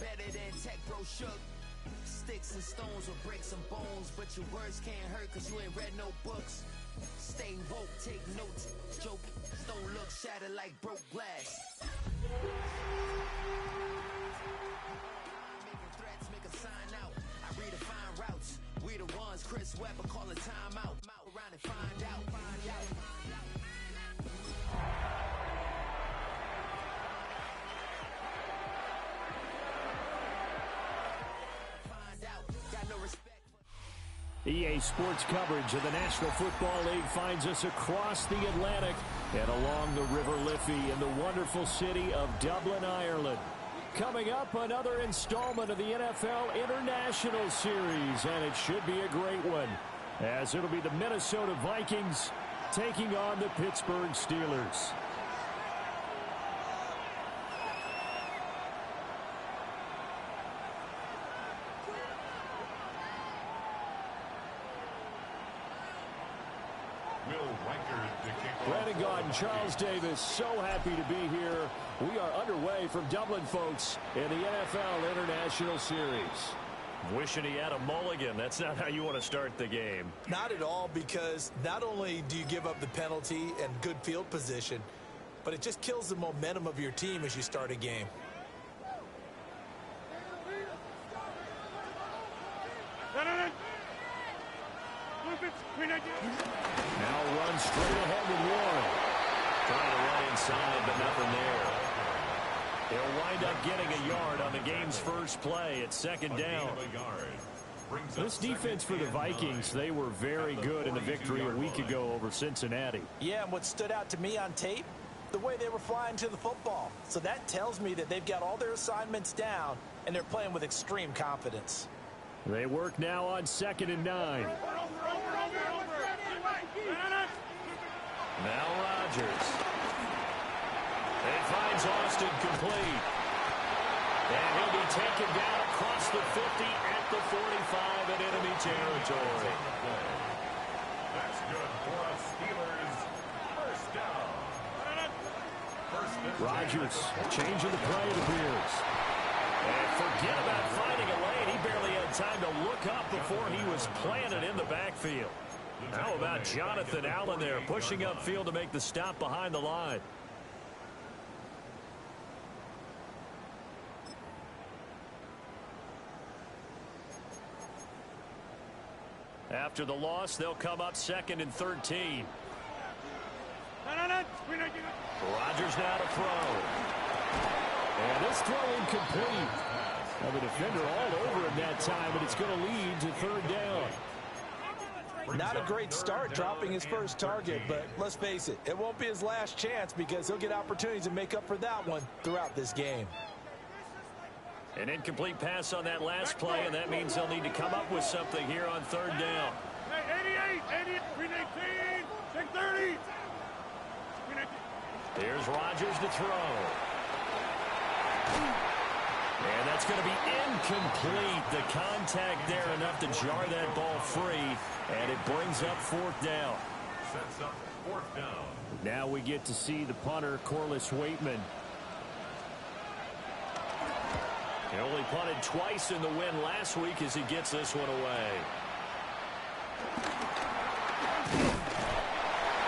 better than tech bro shook. Sticks and stones will break some bones, but your words can't hurt cause you ain't read no books. Stay woke, take notes, joke, don't look shattered like broke glass. Making threats, make a sign out. I redefine routes. We the ones Chris Webber calling time out. Around and find out. Got no respect. EA Sports coverage of the National Football League finds us across the Atlantic and along the River Liffey in the wonderful city of Dublin, Ireland. Coming up, another installment of the NFL International Series, and it should be a great one, as it'll be the Minnesota Vikings taking on the Pittsburgh Steelers. Brandon Gaudin, Charles Davis, so happy to be here. We are underway from Dublin, folks, in the NFL International Series. Wishing he had a mulligan. That's not how you want to start the game. Not at all, because not only do you give up the penalty and good field position, but it just kills the momentum of your team as you start a game. Now run straight ahead with Warren. Trying to run inside, but nothing there. He'll wind up getting a yard on the game's first play at second down. This defense for the Vikings, they were very good in the victory a week ago over Cincinnati. Yeah, and what stood out to me on tape, the way they were flying to the football. So that tells me that they've got all their assignments down, and they're playing with extreme confidence. They work now on 2nd and 9. Now Rodgers. It finds Austin complete. And he'll be taken down across the 50 at the 45 in enemy territory. That's good for a Steelers first down. Rodgers changing the play, it appears. And forget about finding a lane. He barely had time to look up before he was planted in the backfield. How about Jonathan Allen there pushing upfield to make the stop behind the line? After the loss, they'll come up 2nd and 13. Rodgers now to throw. And this throw incomplete. Now the defender all over him that time, but it's going to lead to 3rd down. Not a great start dropping his first target, but let's face it, it won't be his last chance because he'll get opportunities to make up for that one throughout this game. An incomplete pass on that last play, and that means they'll need to come up with something here on 3rd down. 88, 319, 630. Here's Rodgers to throw. And that's going to be incomplete. The contact there enough to jar that ball free, and it brings up 4th down. Sets up 4th down. Now we get to see the punter, Corliss Waitman. He only punted twice in the win last week as he gets this one away.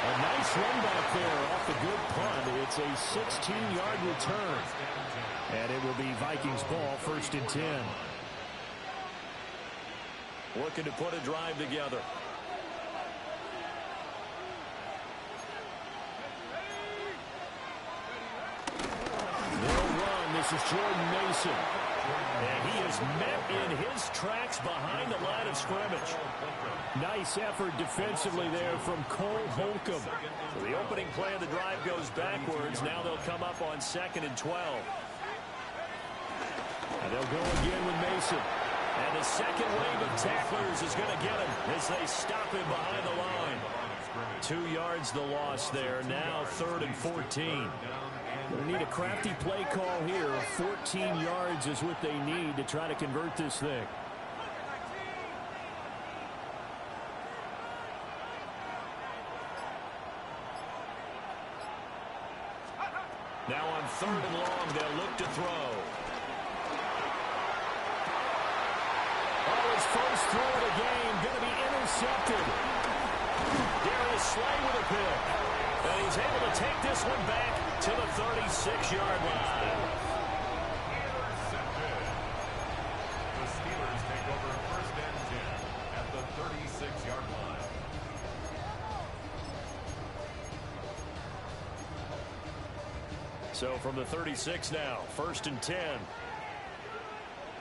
A nice run back there off the good punt. It's a 16-yard return. And it will be Vikings ball, 1st and 10. Looking to put a drive together. They'll run. This is Jordan Mason. And he is met in his tracks behind the line of scrimmage. Nice effort defensively there from Cole Holcomb. So the opening play of the drive goes backwards. Now they'll come up on 2nd and 12. And they'll go again with Mason. And the second wave of tacklers is going to get him as they stop him behind the line. 2 yards the loss there. Now 3rd and 14. They need a crafty play call here. 14 yards is what they need to try to convert this thing. Now on 3rd and long, they'll look to throw. Oh, his first throw of the game going to be intercepted. Darius Slay with a pick. And he's able to take this one back to the 36-yard line. Intercepted. The Steelers take over first and 10 at the 36-yard line. So from the 36 now, first and 10.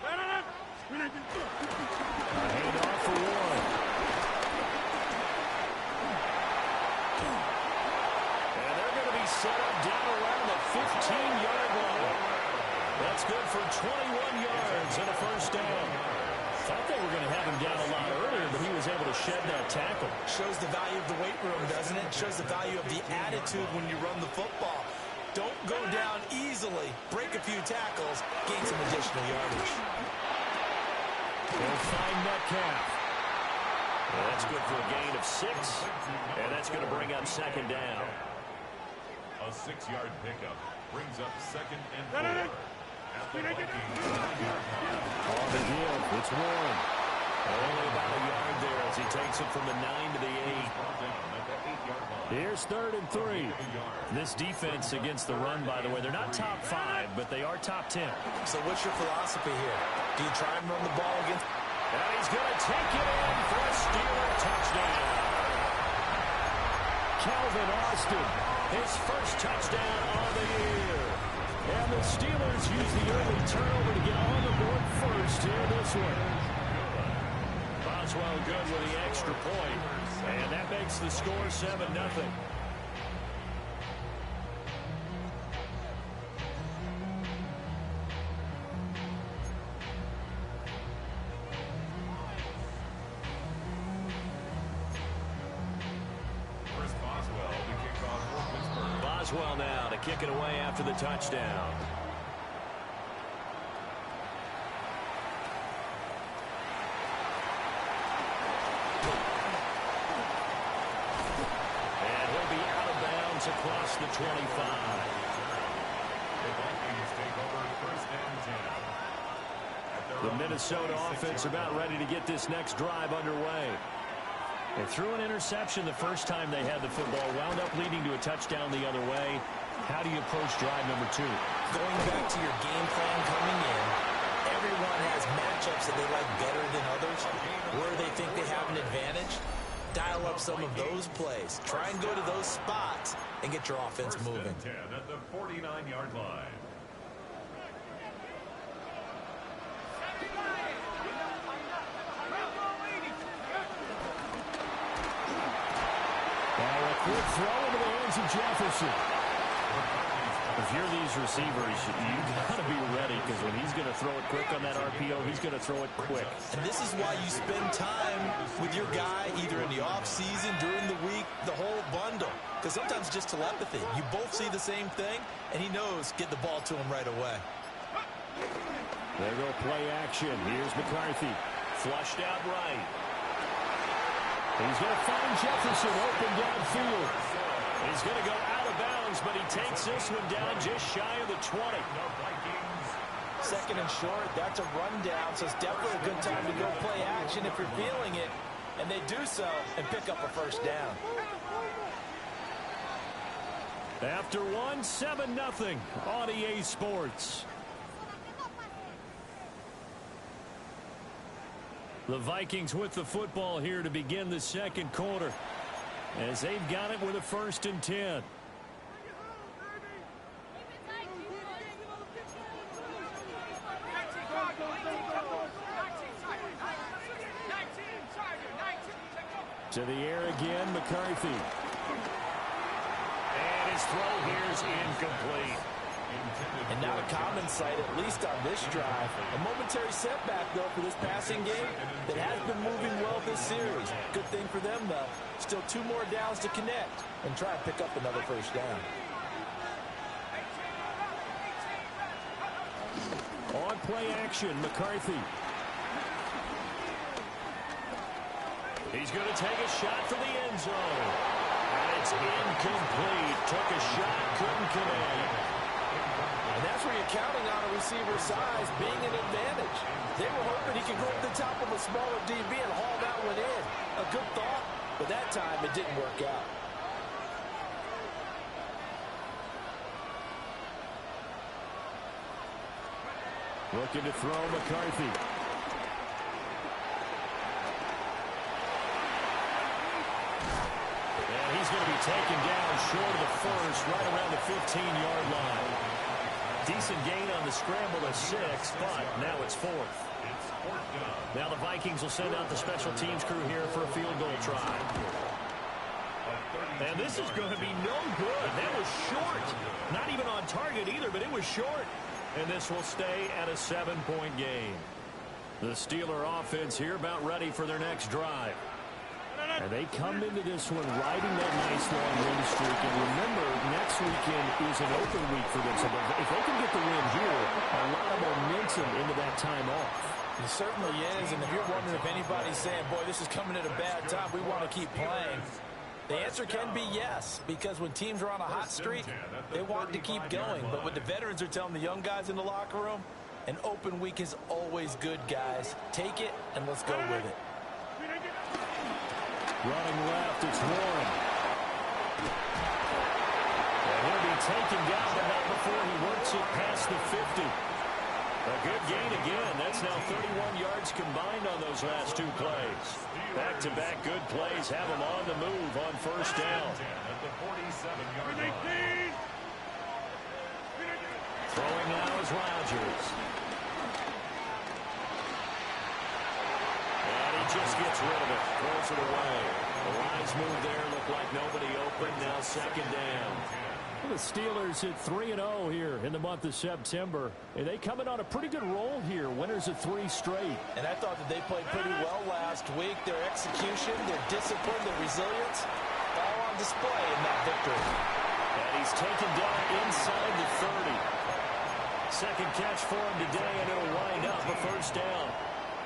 A handoff for Warren. And they're going to be set up down around the 15-yard line. That's good for 21 yards and a first down. Thought they were going to have him down a lot earlier, but he was able to shed that tackle. Shows the value of the weight room, doesn't it? Shows the value of the attitude when you run the football. Don't go down easily. Break a few tackles. Gain some additional yardage. They'll find Metcalf. And that's good for a gain of 6. And that's going to bring up second down. A 6-yard pickup brings up second and 4. At the Vikings 9-yard line. On the give, it's Warren. Only about a yard there as he takes it from the 9 to the 8. Brought down at the 8-yard line. Here's third and 3. This defense against the run, by the way, they're not top 5, but they are top 10. So what's your philosophy here? Do you try and run the ball against... And he's going to take it in for a Steeler touchdown. Calvin Austin, his first touchdown on the year. And the Steelers use the early turnover to get on the board first here this one. Boswell good with the extra point. And that makes the score 7-0. Boswell now to kick it away after the touchdown. And he'll be out of bounds across the 25. The Vikings take over first and 10. The Minnesota offense about ready to get this next drive underway. They threw an interception the first time they had the football, wound up leading to a touchdown the other way. How do you approach drive number 2? Going back to your game plan coming in, everyone has matchups that they like better than others. Where they think they have an advantage, dial up some of those plays. Try and go to those spots and get your offense moving. First and 10 at the 49-yard line. Quick throw into the hands of Jefferson. If you're these receivers, you've got to be ready because when he's going to throw it quick on that RPO, he's going to throw it quick. And this is why you spend time with your guy either in the offseason, during the week, the whole bundle. Because sometimes it's just telepathy. You both see the same thing, and he knows get the ball to him right away. There go play action. Here's McCarthy. Flushed out right. He's going to find Jefferson open downfield. He's going to go out of bounds, but he takes this one down just shy of the 20. Second and short, that's a rundown, so it's definitely a good time to go play action if you're feeling it. And they do so and pick up a first down. After one, 7-0 on EA Sports. The Vikings with the football here to begin the second quarter as they've got it with a first and 10. To the air again, McCarthy. And his throw here is incomplete. And not a common sight, at least on this drive. A momentary setback, though, for this passing game that has been moving well this series. Good thing for them, though. Still 2 more downs to connect and try and pick up another first down. On play action, McCarthy. He's going to take a shot for the end zone. And it's incomplete. Took a shot, couldn't connect. And that's that's where you're counting on a receiver's size being an advantage. They were hoping he could go up the top of a smaller DB and haul that one in. A good thought, but that time it didn't work out. Looking to throw McCarthy. And he's going to be taken down short of the first, right around the 15-yard line. Decent gain on the scramble of 6, but now it's 4th. Now the Vikings will send out the special teams crew here for a field goal try. And this is going to be no good. That was short. Not even on target either, but it was short. And this will stay at a 7-point game. The Steeler offense here about ready for their next drive. And they come into this one riding that nice long win streak. And remember, next weekend is an open week for them. So if they can get the win here, a lot of momentum into that time off. It certainly is. And if you're wondering if anybody's saying, boy, this is coming at a bad time, we want to keep playing, the answer can be yes, because when teams are on a hot streak, they want to keep going. But what the veterans are telling the young guys in the locker room, an open week is always good, guys. Take it, and let's go with it. Running left, it's Warren. And he'll be taken down, but not before he works it past the 50. A good gain again. That's now 31 yards combined on those last 2 plays. Back-to-back good plays have him on the move on first down. Throwing now is Rodgers. And he just gets rid of it. Throws it away. The lines move there. Look like nobody open. Now second down. The Steelers at 3-0 here in the month of September. And they come in on a pretty good roll here. Winners of 3 straight. And I thought that they played pretty well last week. Their execution, their discipline, their resilience, all on display in that victory. And he's taken down inside the 30. Second catch for him today, and it'll wind up a first down.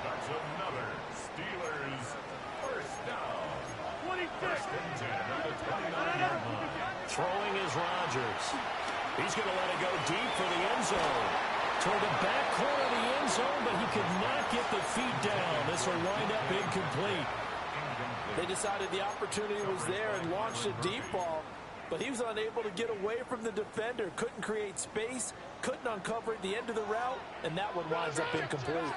That's another Steelers first down. 26. Throwing is Rodgers. He's going to let it go deep for the end zone. Toward the back corner of the end zone, but he could not get the feet down. This will wind up incomplete. They decided the opportunity was there and launched a deep ball, but he was unable to get away from the defender. Couldn't create space, couldn't uncover at the end of the route, and that one winds up incomplete.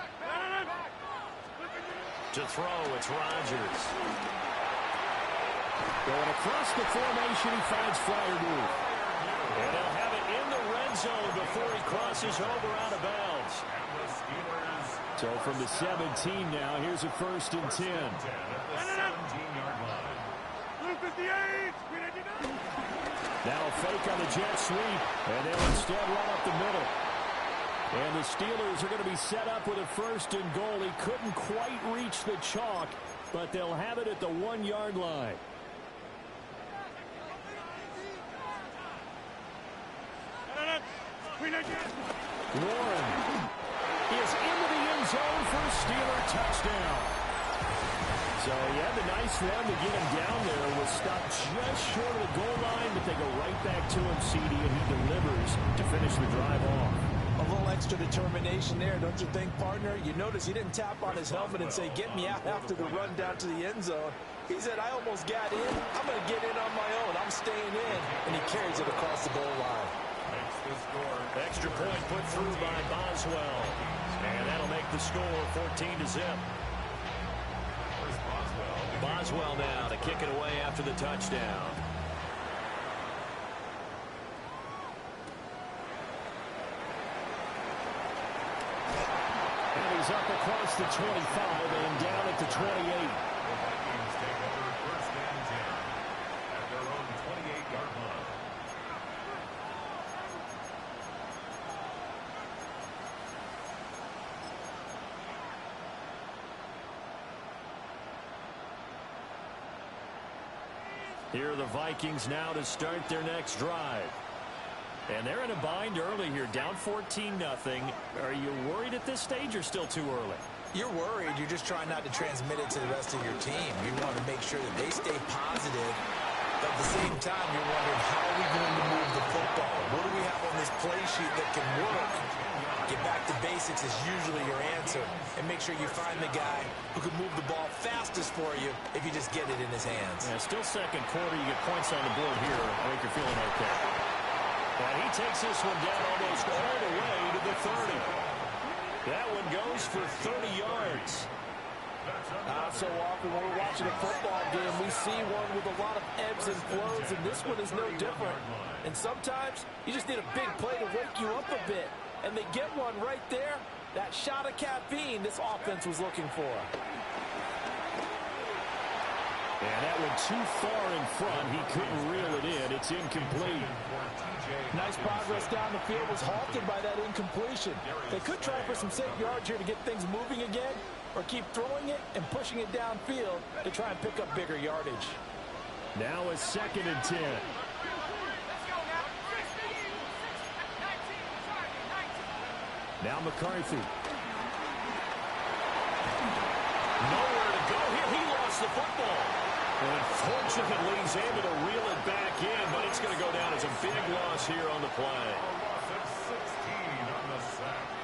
To throw, it's Rodgers. Going across the formation, he finds Fryermuth. And he'll have it in the red zone before he crosses over out of bounds. So from the 17 now, here's a 1st and 10. Now a fake on the jet sweep, and they'll instead run up the middle. And the Steelers are going to be set up with a 1st and goal. He couldn't quite reach the chalk, but they'll have it at the 1-yard line. Warren is into the end zone for a Steeler touchdown. So he had the nice run to get him down there. Was stopped just short of the goal line, but they go right back to him, CD, and he delivers to finish the drive off. A little extra determination there, don't you think, partner? You notice he didn't tap on his helmet and say, get me out after the run down to the end zone. He said, I almost got in. I'm going to get in on my own. I'm staying in. And he carries it across the goal line. Extra point put through by Boswell. And that'll make the score 14-0. Boswell now to kick it away after the touchdown. And he's up across the 25 and down at the 28. Vikings take over 1st and 10 at their own 28-yard line. Here are the Vikings now to start their next drive. And they're in a bind early here, down 14-0. Are you worried at this stage or still too early? You're worried. You're just trying not to transmit it to the rest of your team. You want to make sure that they stay positive But at the same time, you're wondering, how are we going to move the football? What do we have on this play sheet that can work? Get back to basics is usually your answer. And make sure you find the guy who can move the ball fastest for you if you just get it in his hands. Yeah, still second quarter. You get points on the board here. I think you're feeling okay. And he takes this one down almost all the way to the 30. That one goes for 30 yards. So often when we're watching a football game, we see one with a lot of ebbs and flows, and this one is no different. And sometimes you just need a big play to wake you up a bit. And they get one right there. That shot of caffeine this offense was looking for. And that one too far in front. He couldn't reel it in. It's incomplete. Nice progress down the field was halted by that incompletion. They could try for some safe yards here to get things moving again, or keep throwing it and pushing it downfield to try and pick up bigger yardage. Now a 2nd and 10. Now McCarthy. Nowhere to go here. He lost the football. And fortunately, he's able to reel it back in, but it's going to go down as a big loss here on the play.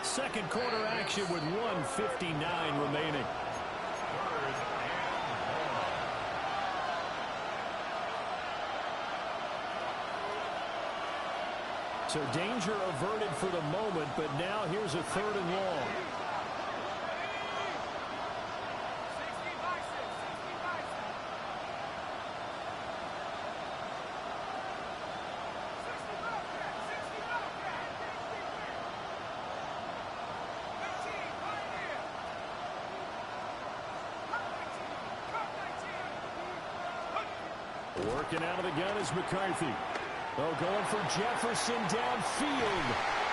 Second quarter action with 1:59 remaining. So danger averted for the moment, but now here's a 3rd and long. Working out of the gun is McCarthy. Oh, going for Jefferson downfield.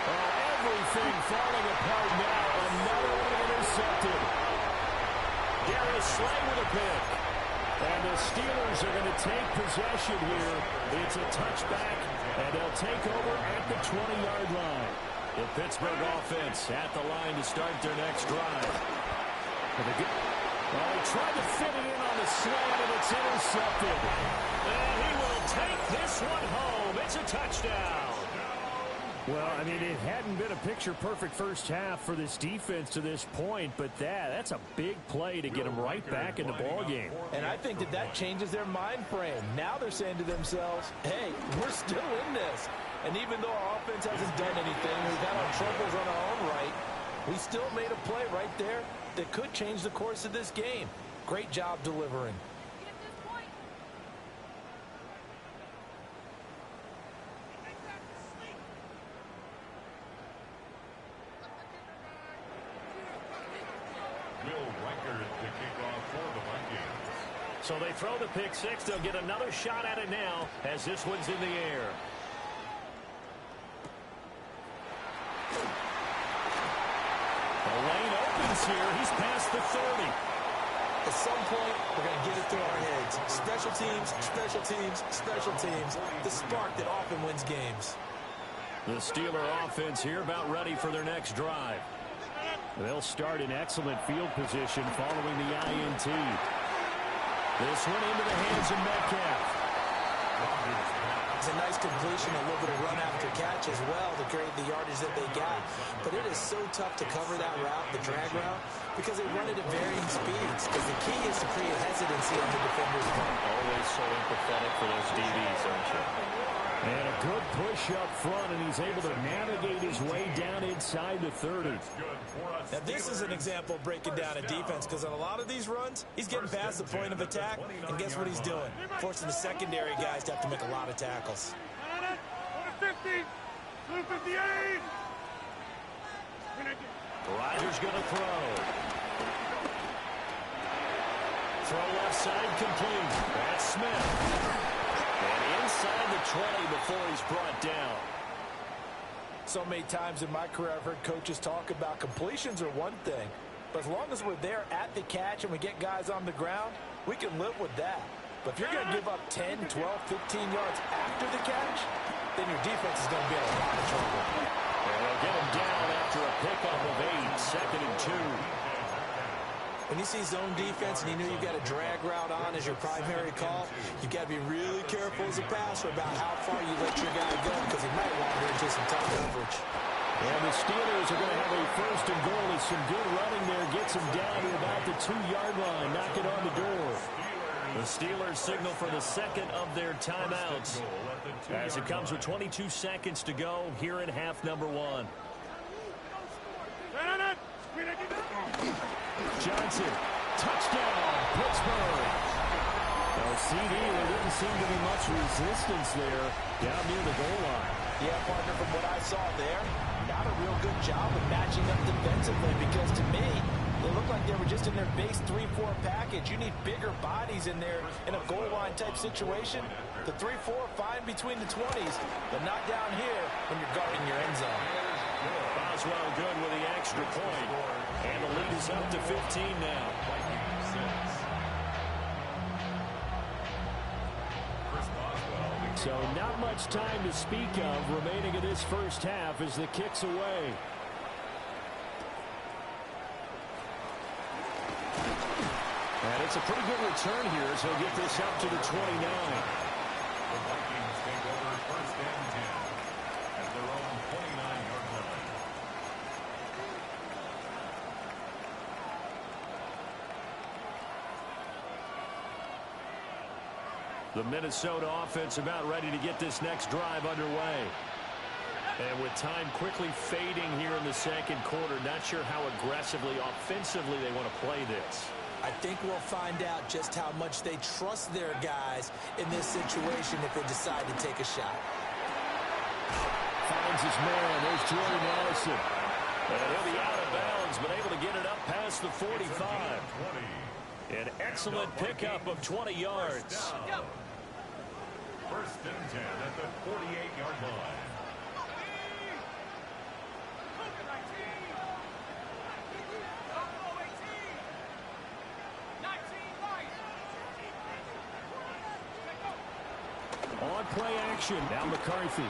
Oh, everything falling apart now. Another one intercepted. Darius Slay with a pick. And the Steelers are going to take possession here. It's a touchback, and they'll take over at the 20-yard line. The Pittsburgh offense at the line to start their next drive. Well, he tried to fit it in on the slant, and it's intercepted. And he will take this one home. It's a touchdown. Well, I mean, it hadn't been a picture-perfect first half for this defense to this point, but that's a big play to get them right back in the ballgame. And I think that changes their mind frame. Now they're saying to themselves, hey, we're still in this. And even though our offense hasn't done anything, we've had our troubles on our own right, we still made a play right there that could change the course of this game. Great job delivering. So they throw the pick six. They'll get another shot at it now as this one's in the air. The lane opens here. He's past the 30. At some point, we're going to get it through our heads. Special teams, special teams, special teams. The spark that often wins games. The Steeler offense here about ready for their next drive. They'll start in excellent field position following the INT. This one into the hands of Metcalf. It's a nice completion, a little bit of run after catch as well to create the yardage that they got. But it is so tough to cover that route, the drag route, because they run it at varying speeds. Because the key is to create hesitancy on the defender's part. Always so empathetic for those DBs, aren't you? And a good push up front, and he's able to navigate his way down inside the 30. Now, this is an example of breaking down a defense, because on a lot of these runs, he's getting past the point of attack, and guess what he's doing? Forcing the secondary guys to have to make a lot of tackles. 250, 258. Rodgers going to throw. Throw left side complete. That's Smith. And inside the 20 before he's brought down. So many times in my career I've heard coaches talk about completions are one thing, but as long as we're there at the catch and we get guys on the ground, we can live with that. But if you're going to give up 10, 12, 15 yards after the catch, then your defense is going to be in a lot of trouble. And they'll get him down after a pickup of 8, 2nd and 2. When you see zone defense and you know you've got a drag route on as your primary call, you've got to be really careful as a passer about how far you let your guy go because he might wander into some tough coverage. And the Steelers are going to have a first and goal. It's some good running there. Gets him down to about the 2-yard line. Knock it on the door. The Steelers signal for the second of their timeouts as it comes with 22 seconds to go here in half number 1. Johnson, touchdown, Pittsburgh. Well, CD, there didn't seem to be much resistance there down near the goal line. Yeah, partner, from what I saw there, not a real good job of matching up defensively because to me, they looked like they were just in their base 3-4 package. You need bigger bodies in there in a goal line type situation. The 3-4 fine between the 20s, but not down here when you're guarding your end zone. Boswell good with the extra point. And the lead is up to 15 now. So not much time to speak of remaining in this first half as the kick's away. And it's a pretty good return here as he'll get this up to the 29. The Vikings take over first and 10 at their own 29-yard line. The Minnesota offense about ready to get this next drive underway. And with time quickly fading here in the second quarter, not sure how aggressively, offensively they want to play this. I think we'll find out just how much they trust their guys in this situation if they decide to take a shot. Finds his man. There's Jordan Addison. And he'll be out of bounds, but able to get it up past the 45. An excellent pickup of 20 yards. First and 10 at the 48-yard line. On play action. Now McCarthy.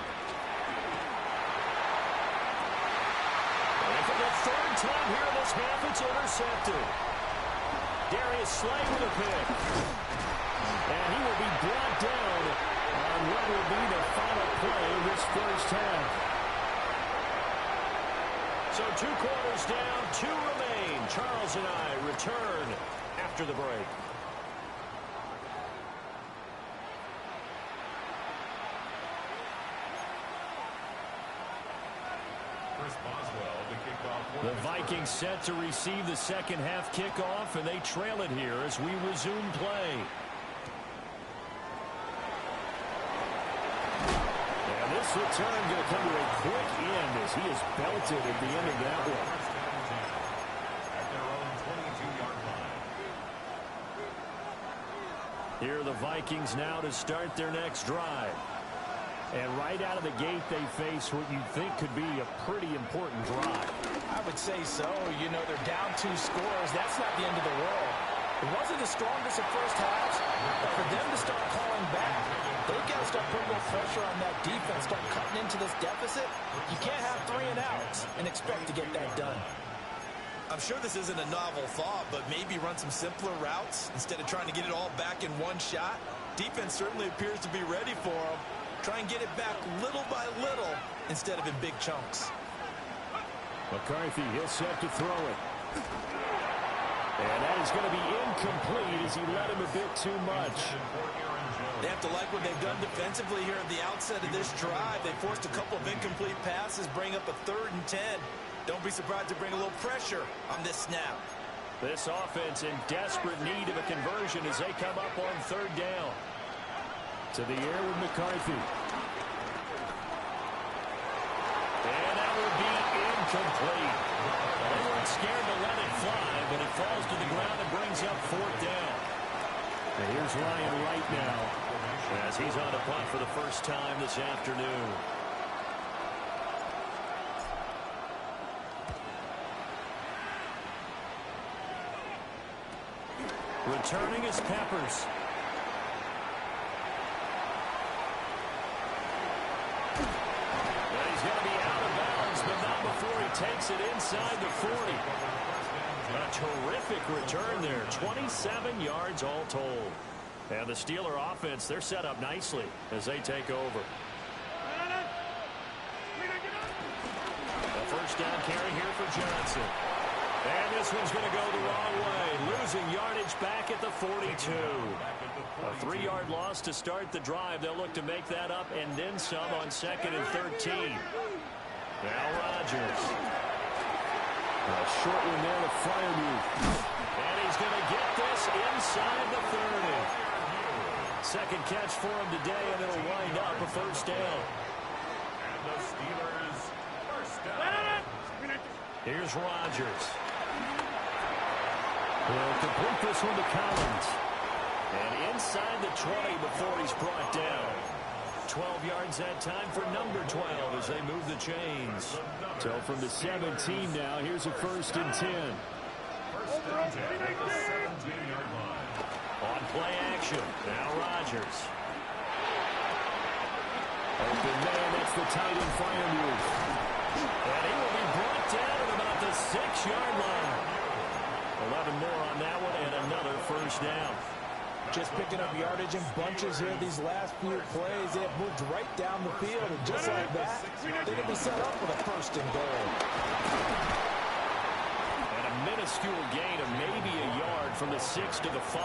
And for the third time here in this half, it's intercepted. Darius Slay with a pick. And he will be brought down on what will be the final play of this first half. So 2 quarters down, 2 remain. Charles and I return after the break. The Vikings set to receive the second half kickoff, and they trail it here as we resume play. And this return going to come to a quick end as he is belted at the end of that one. At their own 22-yard line. Here are the Vikings now to start their next drive. And right out of the gate, they face what you think could be a pretty important drive. I would say so. You know, they're down 2 scores. That's not the end of the world. It wasn't the strongest of first halves, but for them to start calling back, they've got to start putting a little pressure on that defense, start cutting into this deficit. You can't have 3 and outs and expect to get that done. I'm sure this isn't a novel thought, but maybe run some simpler routes instead of trying to get it all back in one shot. Defense certainly appears to be ready for them. Try and get it back little by little instead of in big chunks. McCarthy, he'll set to throw it. And that is going to be incomplete as he led him a bit too much. They have to like what they've done defensively here at the outset of this drive. They forced a couple of incomplete passes, bring up a 3rd and 10. Don't be surprised to bring a little pressure on this snap. This offense in desperate need of a conversion as they come up on 3rd down. To the air with McCarthy. And that will be incomplete. They weren't scared to let it fly, but it falls to the ground and brings up 4th down. And here's Ryan Wright now as he's on a punt for the first time this afternoon. Returning is Peppers. He's going to be out of bounds, but not before he takes it inside the 40. A terrific return there. 27 yards all told. And the Steeler offense, they're set up nicely as they take over. A first down carry here for Johnson. And this one's going to go the wrong way. Losing yardage back at the 42. A 3-yard loss to start the drive. They'll look to make that up and then some on 2nd and 13. Now Rodgers. A short one there to Freiermuth. And he's going to get this inside the 30. Second catch for him today, and it'll wind up a first down. And the Steelers first down. Here's Rodgers. He'll complete this one to Collins. And inside the 20 before he's brought down. 12 yards that time for number 12 as they move the chains. So from the 17 now, here's a first and 10. First and 10 at the 17-yard line. On play action, now Rodgers. Open man, that's the tight end Freiermuth. And he will be brought down at about the 6-yard line. 11 more on that one and another first down. Just picking up yardage in bunches here these last few plays. They have moved right down the field, and just like that, they're going to be set up with a first and goal. And a minuscule gain of maybe a yard from the 6 to the 5.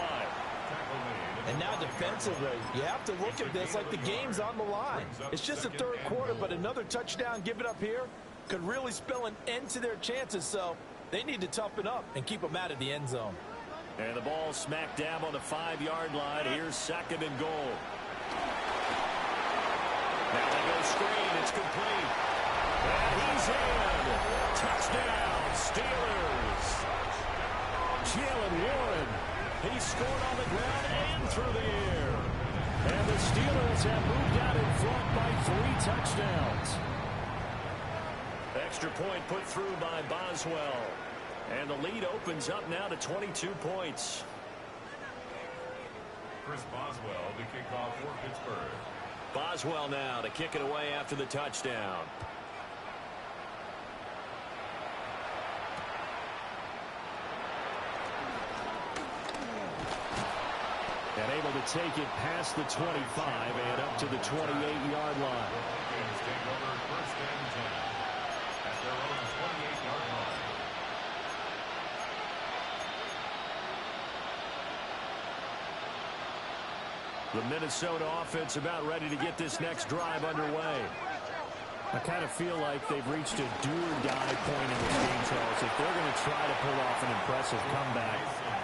And now defensively, you have to look at this like the game's on the line. It's just the third quarter, but another touchdown given up here could really spell an end to their chances, so they need to toughen up and keep them out of the end zone. And the ball smack dab on the 5-yard line. Here's 2nd and goal. Now they go screen. It's complete. And he's in. Touchdown, Steelers. Jalen Warren. He scored on the ground and through the air. And the Steelers have moved out in front by 3 touchdowns. Extra point put through by Boswell. And the lead opens up now to 22 points. Chris Boswell to kick off for Pittsburgh. Boswell now to kick it away after the touchdown. And able to take it past the 25 and up to the 28-yard line. Vikings take over first and 10 at their own 28-yard line. The Minnesota offense about ready to get this next drive underway. I kind of feel like they've reached a do-or-die point in this game, Charles. If they're going to try to pull off an impressive comeback,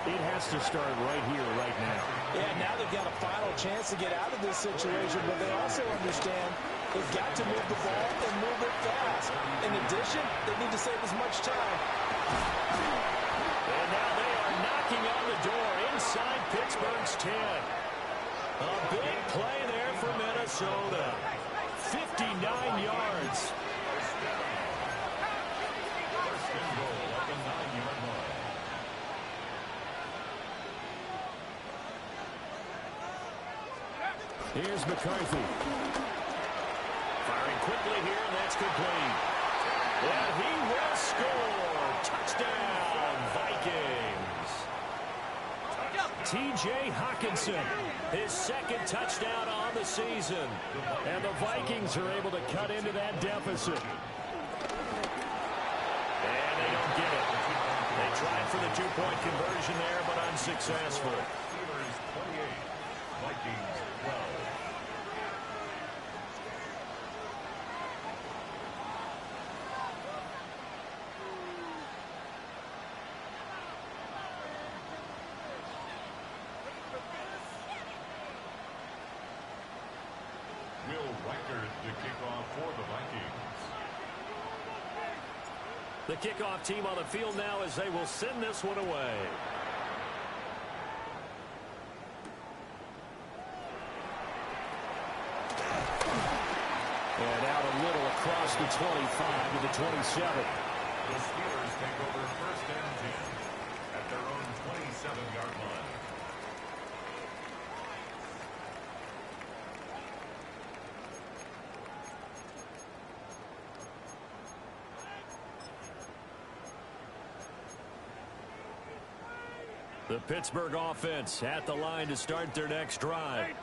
it has to start right here, right now. Yeah, now they've got a final chance to get out of this situation, but they also understand they've got to move the ball and move it fast. In addition, they need to save as much time. And now they are knocking on the door inside Pittsburgh's 10. A big play there for Minnesota. 59 yards. First and goal at the 9-yard line. Here's McCarthy. Firing quickly here, and that's complete. And he will score. Touchdown, Vikings. T.J. Hockenson, his 2nd touchdown on the season. And the Vikings are able to cut into that deficit. And they don't get it. They tried for the 2-point conversion there, but unsuccessful. Steelers 28, Vikings 12. Will Reichert to kick off for the Vikings. The kickoff team on the field now as they will send this one away. And out a little across the 25 to the 27. The Steelers take over first and 10 at their own 27-yard line. The Pittsburgh offense at the line to start their next drive.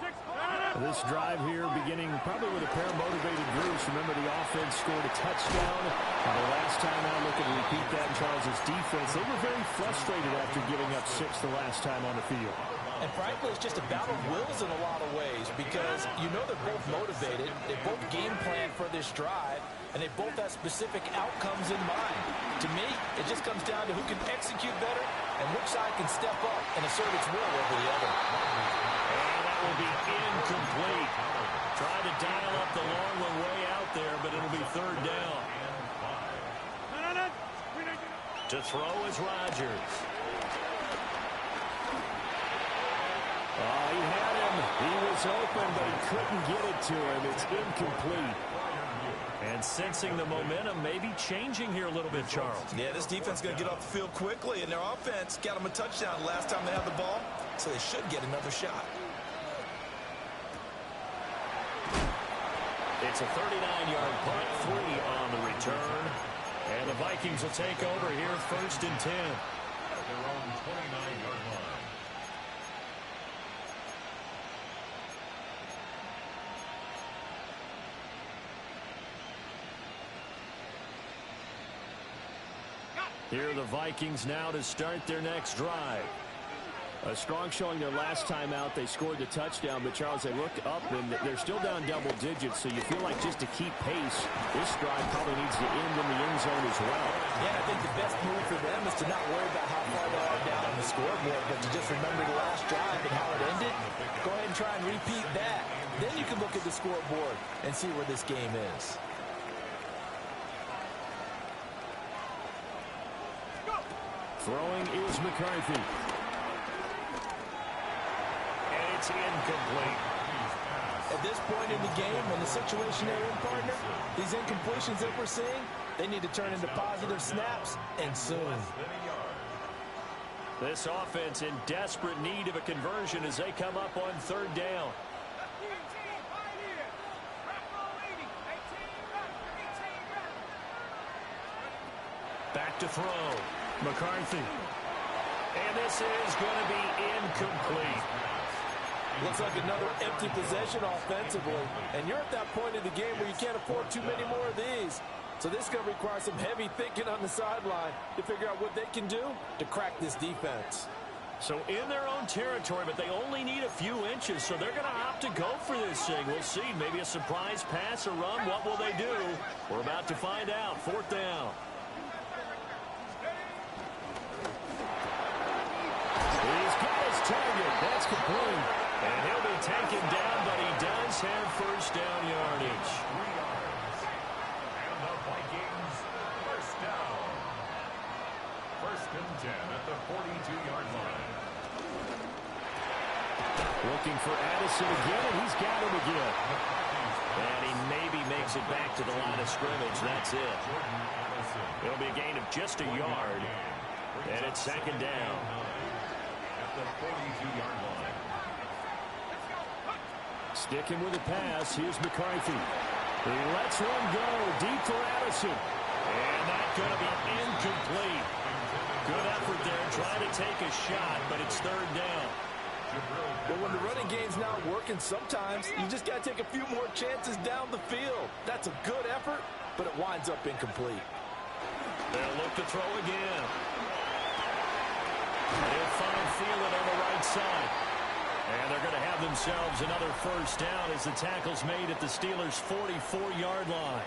This drive here beginning probably with a pair of motivated groups. Remember, the offense scored a touchdown. And the last time out, looking to repeat that in Charles' defense, they were very frustrated after giving up 6 the last time on the field. And frankly, it's just a battle of wills in a lot of ways because you know they're both motivated. They both game plan for this drive, and they both have specific outcomes in mind. To me, it just comes down to who can execute better and which side can step up and assert its will over the other. And that will be incomplete. Tried to dial up the long one way out there, but it'll be third down. To throw is Rodgers. Oh, he had him. He was open, but he couldn't get it to him. It's incomplete. And sensing the momentum, maybe changing here a little bit, Charles. Yeah, this defense is going to get off the field quickly, and their offense got them a touchdown last time they had the ball, so they should get another shot. It's a 39-yard punt, 3 on the return. And the Vikings will take over here, 1st and 10. At their own 29-yard line. Here are the Vikings now to start their next drive. A strong showing their last time out. They scored the touchdown, but Charles, they look up and they're still down double digits, so you feel like just to keep pace, this drive probably needs to end in the end zone as well. Yeah, I think the best move for them is to not worry about how far they are down on the scoreboard, but to just remember the last drive and how it ended. Go ahead and try and repeat that. Then you can look at the scoreboard and see where this game is. Throwing is McCarthy. And it's incomplete. At this point in the game, in the situation they're in, partner, these incompletions that we're seeing, they need to turn into positive snaps, and soon. This offense in desperate need of a conversion as they come up on 3rd down. Back to throw. McCarthy. And this is going to be incomplete. Looks like another empty possession offensively. And you're at that point in the game where you can't afford too many more of these. So this is going to require some heavy thinking on the sideline to figure out what they can do to crack this defense. So in their own territory, but they only need a few inches, so they're going to opt to go for this thing. We'll see. Maybe a surprise pass or run. What will they do? We're about to find out. 4th down. He's got his target. That's complete. And he'll be taken down, but he does have 1st down yardage. 3 yards. And the Vikings, 1st down. 1st and 10 at the 42-yard line. Looking for Addison again, and he's got him again. And he maybe makes it back to the line of scrimmage. That's it. It'll be a gain of just a yard. And it's 2nd down. At the 42-yard line. Sticking with the pass, here's McCarthy. He lets one go deep for Addison. And that's going to be incomplete. Good effort there, trying to take a shot, but it's 3rd down. But when the running game's not working, sometimes you just got to take a few more chances down the field. That's a good effort, but it winds up incomplete. They'll look to throw again. They'll find Thielen on the right side. And they're going to have themselves another 1st down as the tackle's made at the Steelers' 44-yard line.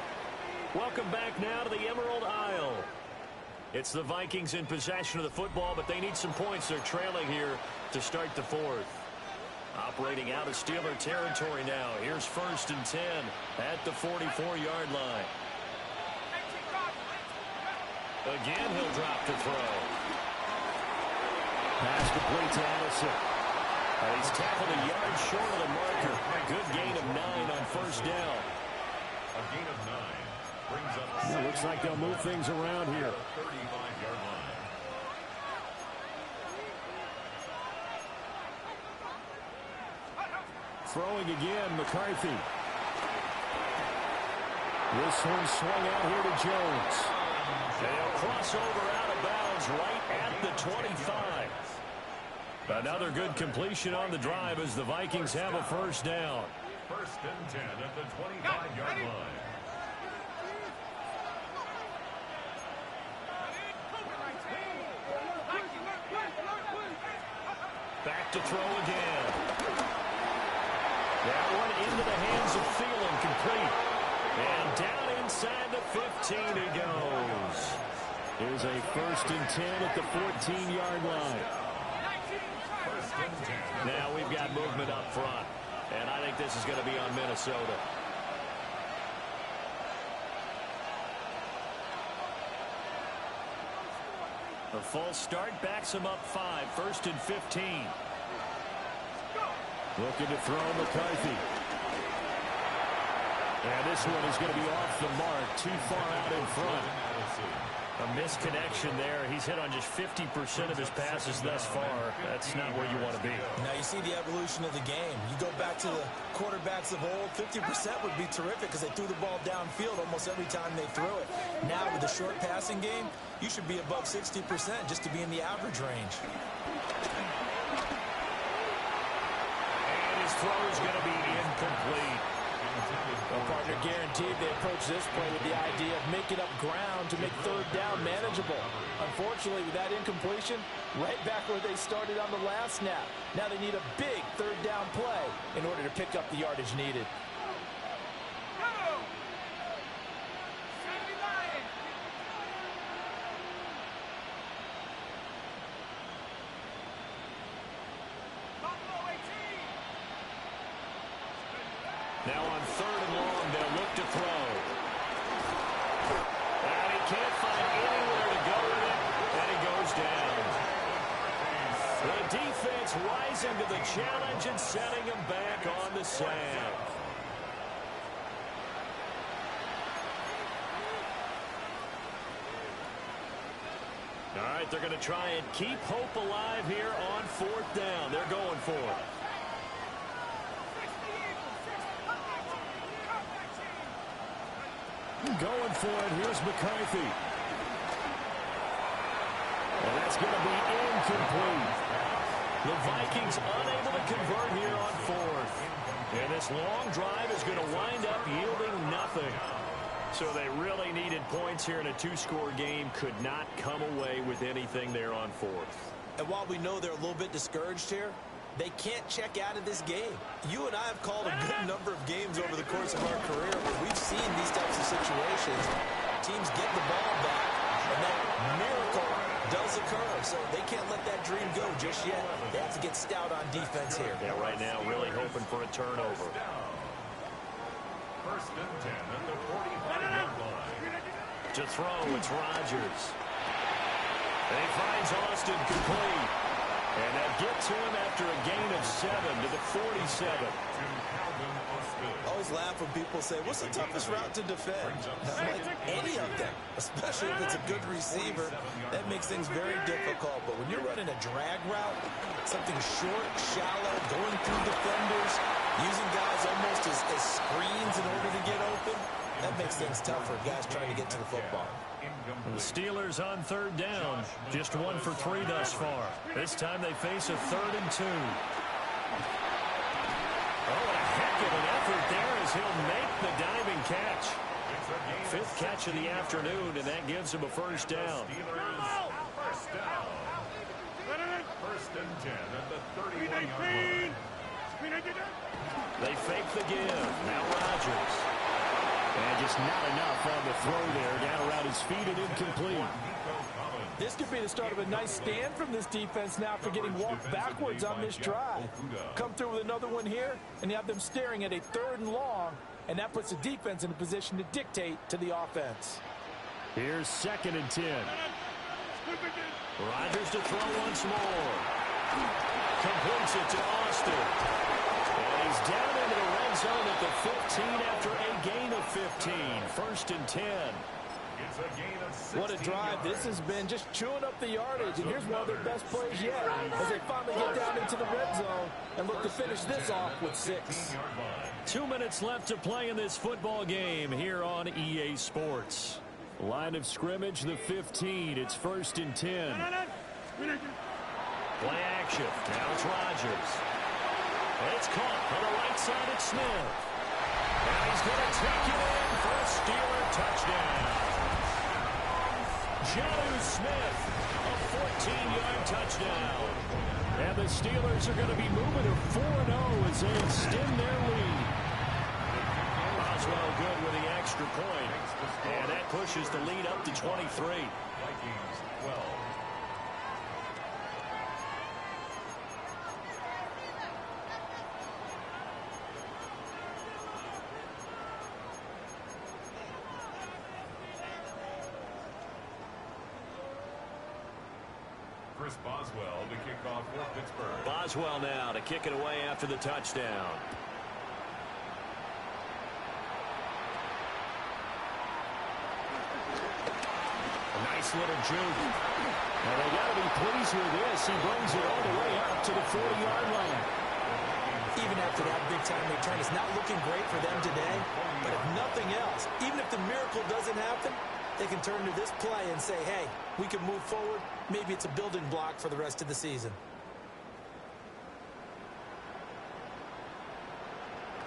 Welcome back now to the Emerald Isle. It's the Vikings in possession of the football, but they need some points. They're trailing here to start the 4th. Operating out of Steeler territory now. Here's 1st and 10 at the 44-yard line. Again, he'll drop the throw. Pass complete to Addison. He's tackled a yard short of the marker. Good gain of 9 on 1st down. A gain of 9 brings up. It looks like they'll move things around here. 35-yard line. Throwing again, McCarthy. This one swung out here to Jones. They'll cross over out of bounds right at the 25. Another good completion on the drive as the Vikings have a first down. First and 10 at the 25-yard line. Back to throw again. That one into the hands of Thielen, complete. And down inside the 15 he goes. Here's a first and 10 at the 14-yard line. Now we've got movement up front. And I think this is going to be on Minnesota. A false start backs him up 5. First and 15. Looking to throw McCarthy. And this one is going to be off the mark. Too far out in front. A misconnection there. He's hit on just 50% of his passes thus far. That's not where you want to be. Now you see the evolution of the game. You go back to the quarterbacks of old, 50% would be terrific because they threw the ball downfield almost every time they threw it. Now with the short passing game, you should be above 60% just to be in the average range. And his throw is going to be incomplete. Well, partner, guaranteed they approach this play with the idea of making up ground to make third down manageable. Unfortunately, with that incompletion, right back where they started on the last snap. Now they need a big third down play in order to pick up the yardage needed. Now on third and long, they'll look to throw. And he can't find anywhere to go with it, and he goes down. The defense rising to the challenge and setting him back on the sack. All right, they're going to try and keep hope alive here on fourth down. They're going for it. Going for it. Here's McCarthy. And that's going to be incomplete. The Vikings unable to convert here on fourth. And this long drive is going to wind up yielding nothing. So they really needed points here in a two-score game. Could not come away with anything there on fourth. And while we know they're a little bit discouraged here, they can't check out of this game. You and I have called a good number of games over the course of our career where we've seen these types of situations. Teams get the ball back, and that miracle does occur. So they can't let that dream go just yet. They have to get stout on defense here. Yeah, right now really hoping for a turnover. First and 10 at the 45-yard line. To throw, it's Rodgers. And he finds Austin complete. And they'll get to him after a gain of 7 to the 47. I always laugh when people say, what's the toughest route to defend? Not like any of them, especially if it's a good receiver. That makes things very difficult. But when you're running a drag route, something short, shallow, going through defenders, using guys almost as screens in order to get open, that makes things tough for guys trying to get to the football. The Steelers on third down. Just 1 for 3 thus far. This time they face a 3rd and 2. Oh, a heck of an effort there as he'll make the diving catch. 5th catch of the afternoon, and that gives him a first down. First down. First and 10 at the 31-yard line. They fake the give. Now Rodgers. And just not enough on the throw there. Down around his feet and incomplete. This could be the start of a nice stand from this defense now after getting walked backwards on this drive. Come through with another one here, and you have them staring at a 3rd and long, and that puts the defense in a position to dictate to the offense. Here's 2nd and 10. Rodgers to throw once more. Completes it to Austin. And he's down into the red zone at the 15 after a gain of 15. 1st and 10. What a drive this has been, just chewing up the yardage. And here's one of their best plays yet as they finally get down into the red zone and look to finish this off with 6. 2 minutes left to play in this football game here on EA Sports. Line of scrimmage, the 15. It's 1st and 10. Play action. Now it's Rodgers. It's caught on the right side at Smith. And he's going to take it in for a Steeler touchdown. Jonnu Smith, a 14-yard touchdown. And the Steelers are going to be moving to 4-0 as they extend their lead. Boswell good with the extra point. And that pushes the lead up to 23. Vikings 12. Chris Boswell to kick off for Pittsburgh. Boswell now to kick it away after the touchdown. A nice little juke. And they got to be pleased with this. He brings it all the way up to the 40-yard line. Even after that big-time return, it's not looking great for them today. But if nothing else, even if the miracle doesn't happen, they can turn to this play and say, hey, we can move forward. Maybe it's a building block for the rest of the season.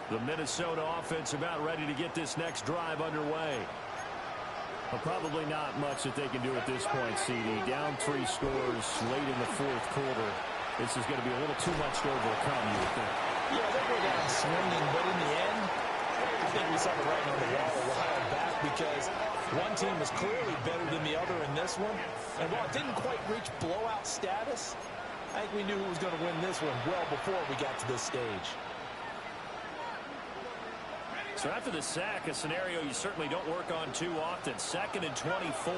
The Minnesota offense about ready to get this next drive underway. Well, probably not much that they can do at this point, CD. Down 3 scores late in the fourth quarter. This is going to be a little too much to overcome, you would think. Yeah, they go down swinging, but in the end, I think we saw the writing on the wall a while back because one team was clearly better than the other in this one. And while it didn't quite reach blowout status, I think we knew who was going to win this one well before we got to this stage. So after the sack, a scenario you certainly don't work on too often. 2nd and 24.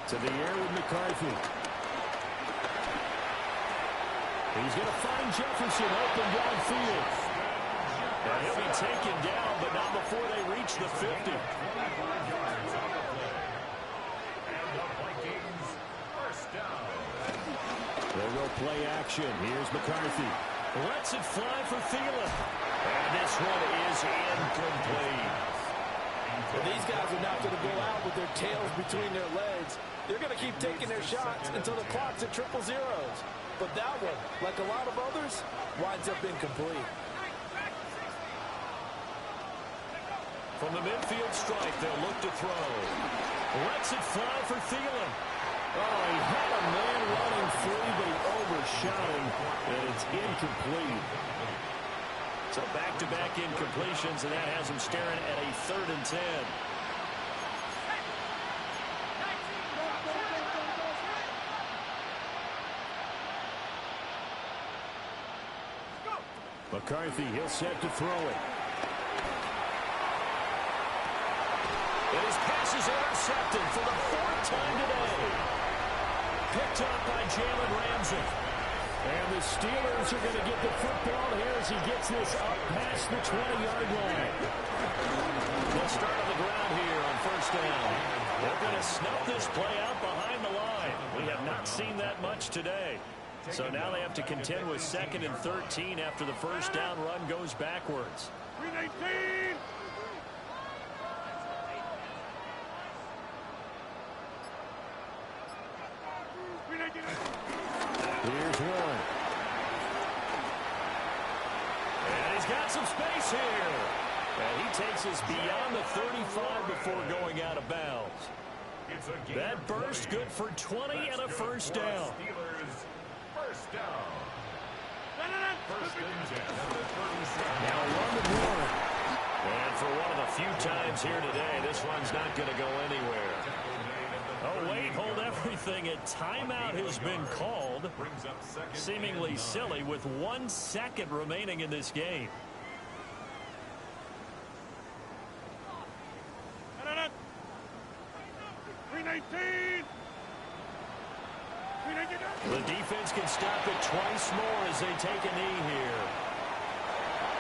To the air with McCarthy. He's going to find Jefferson open downfield. And he'll be taken down, but not before they reach the 50. And the Vikings first down. They'll go play action. Here's McCarthy. Lets it fly for Thielen. And this one is incomplete. Well, these guys are not going to go out with their tails between their legs. They're going to keep taking their shots until the clock's at 000. But that one, like a lot of others, winds up incomplete. From the midfield strike, they'll look to throw. Lets it fly for Thielen. Oh, he had a man running free, but he overshot him, and it's incomplete. So back-to-back incompletions, and that has him staring at a 3rd and 10. McCarthy, he'll set to throw it. And his pass is intercepted for the 4th time today. Picked up by Jalen Ramsey. And the Steelers are going to get the football here as he gets this up past the 20-yard line. They'll start on the ground here on 1st down. They're going to snuff this play out behind the line. We have not seen that much today. So now they have to contend with 2nd and 13 after the 1st down run goes backwards. 319. Here's one. And he's got some space here. And he takes us beyond the 35 before going out of bounds. That burst good for 20 and a 1st down. Steelers first down. First and 10 at the 37. Now run the board. And for one of the few times here today, this run's not going to go anywhere. Oh, wait, hold everything. A timeout has been called. Seemingly silly with 1 second remaining in this game. The defense can stop it twice more as they take a knee here.